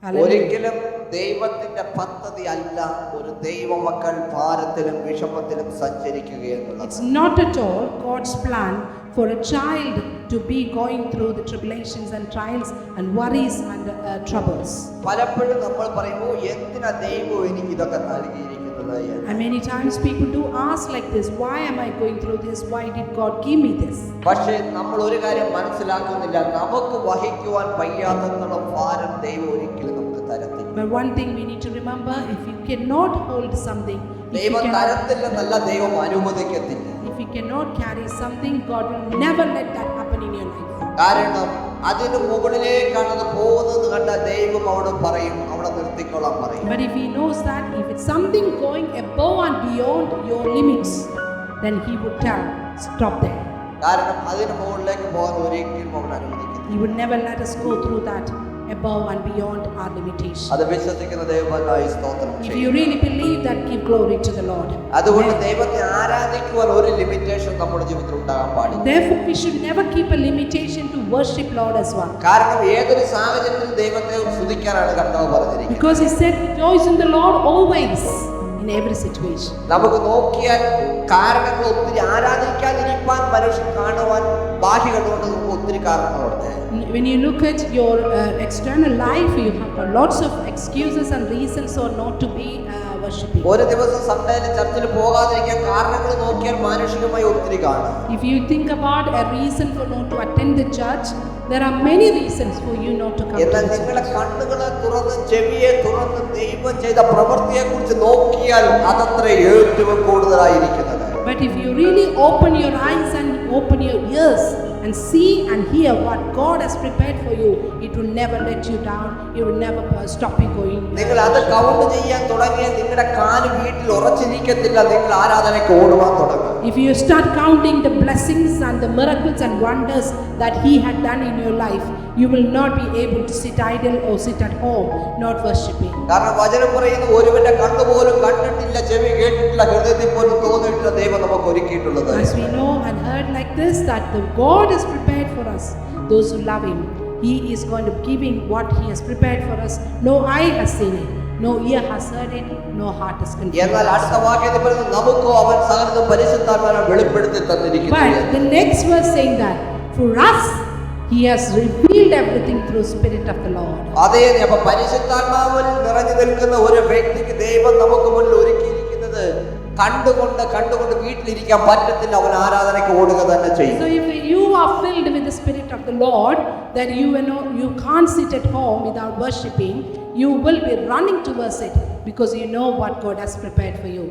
ഒരിക്കലും ദൈവത്തിന്റെ പദ്ധതി അല്ല ഒരു ദൈവമക്കൾ ഭാരത്തിലും വിഷമത്തിലും സഞ്ചരിക്കുക എന്നുള്ളത്. It's not at all God's plan for a child to be going through the tribulations and trials and worries and troubles. പലപ്പോഴും നമ്മൾ പറയുമ്പോൾ എന്തിനാ ദൈവം എനിക്ക് ഇതൊക്കെ നൽകിയിരിക്കുന്നത്? And many times people do ask like this, why am I going through this? Why did God give me this? പക്ഷേ നമ്മൾ ഒരു കാര്യം മനസ്സിലാക്കുന്നില്ല, നമുക്ക് വഹിക്കുവാൻ വയ്യാത്തതുള്ള ഭാരം ദൈവം ഒരിക്കലും നമുക്ക് തരത്തില്ല. But one thing we need to remember, if you cannot hold something, ദൈവം തരത്തില്ലെന്നല്ല, ദൈവം അനുവദിക്കത്തില്ല. if you cannot carry something, God will never let that happen in your life. കാരണം അതിന് മുകളിലേക്കാണ് അത് പോകുന്നത് കണ്ട ദൈവം അവിടെ പറയും, അവിടെ നിർത്തിക്കൊള്ളാൻ പറയും. But if he knows that if it's something going above and beyond your limits, then he would tell, stop there. കാരണം അതിന് മുകളിലേക്ക് പോകാൻ ഒരിക്കലും അവൻ അനുവദിക്കില്ല. He would never let us go through that above and beyond our limitations. അത് വിശ്വസിക്കുന്ന ദൈവമായി സ്തോത്രം If ചെയ്യും. you really believe that, give glory to the Lord. അതുകൊണ്ട് ദൈവത്തെ ആരാധിക്കുവാൻ ഒരു ലിമിറ്റേഷൻ നമ്മുടെ ജീവിതത്തിൽ ഉണ്ടാകാൻ പാടില്ല. Therefore we should never keep a limitation to worship Lord as well. കാരണം ഏതൊരു സാഹചര്യത്തിലും ദൈവത്തെ സ്തുതിക്കാനാണ് കർത്താവ് പറഞ്ഞിരിക്കുന്നത്. Because he said, rejoice in the Lord always, in every situation. നമുക്ക് നോക്കിയാൽ കാരണങ്ങൾ ഒത്തിരി, ആരാധിക്കാതിരിക്കാൻ മനുഷ്യൻ കാണുവാൻ ബാഹ്യ കണ്ടുകൊണ്ട് നമുക്ക് ഒത്തിരി കാരണങ്ങളുണ്ട്. When you look at your external life, you have lots of excuses and reasons or not to be worshiping. ഒരു ദിവസം സൺഡേയിൽ ചർച്ചിൽ പോകാതിരിക്കാൻ കാരണങ്ങൾ നോക്കിയാൽ മാനുഷികമായി ഒത്തിരി കാണും. If you think about a reason for not to attend the church, there are many reasons for you not to come to എന്നാൽ the നിങ്ങളുടെ church. കണ്ണുകളെ തുറന്ന് ചെവിയെ തുറന്ന് ദൈവം ചെയ്ത പ്രവൃത്തിയെ കുറിച്ച് നോക്കിയാൽ അതത്ര ഏറ്റവും കൂടുതലായിരിക്കുന്നത്. But if you really open your eyes and open your ears and see and hear what God has prepared for you, it will never let you down. It will never stop you going. നിങ്ങൾ അത് count ചെയ്യാൻ തുടങ്ങിയാൽ നിങ്ങളുടെ കാല് വീട്ടിൽ ഉറച്ചിരിക്കത്തില്ല, നിങ്ങൾ ആരാധനയ്ക്ക് ഓടുവാൻ തുടങ്ങും. If you start counting the blessings and the miracles and wonders that He had done in your life, you will not be able to sit idle or sit at home not worshiping. കാരണം വചനം പറയുന്നു, ഒരുവന്റെ കണ്ണു പോലും കണ്ടിട്ടില്ല, ചെവി കേട്ടിട്ടില്ല, ഹൃദയത്തിൽ പോലും തോന്നിയിട്ടില്ല ദൈവം നമുക്ക് ഒരുക്കിയിട്ടുള്ളത്. As we know and heard like this, that the God is prepared for us, those who love Him. He is going to giving what He has prepared for us. No eye has seen it, no ear has heard it, no heart has conceived. എന്നാൽ അടുത്ത വാക്യത്തിൽ പറയുന്നു, നമുക്കോ അവൻ സകലതും പരിശുദ്ധാത്മാവിനാൽ വെളിപ്പെടുത്തി തന്നിരിക്കുന്നു. But the next verse saying that for us He has revealed everything through Spirit of the Lord. അതേ, അപ്പൊ പരിശുദ്ധാത്മാവിൽ നിറഞ്ഞു നിൽക്കുന്ന ഒരു വ്യക്തിക്ക് ദൈവം നമുക്ക് മുന്നിൽ ഒരുക്കിയിരിക്കുന്നത് കണ്ടുകൊണ്ട് വീട്ടിലിരിക്കാൻ പറ്റത്തില്ല, അവൻ ആരാധനയ്ക്ക് ഓടുക തന്നെ ചെയ്യും. So if you are filled with the Spirit of the Lord, then you can't sit at home without worshiping. You will be running towards it because you know what God has prepared for you.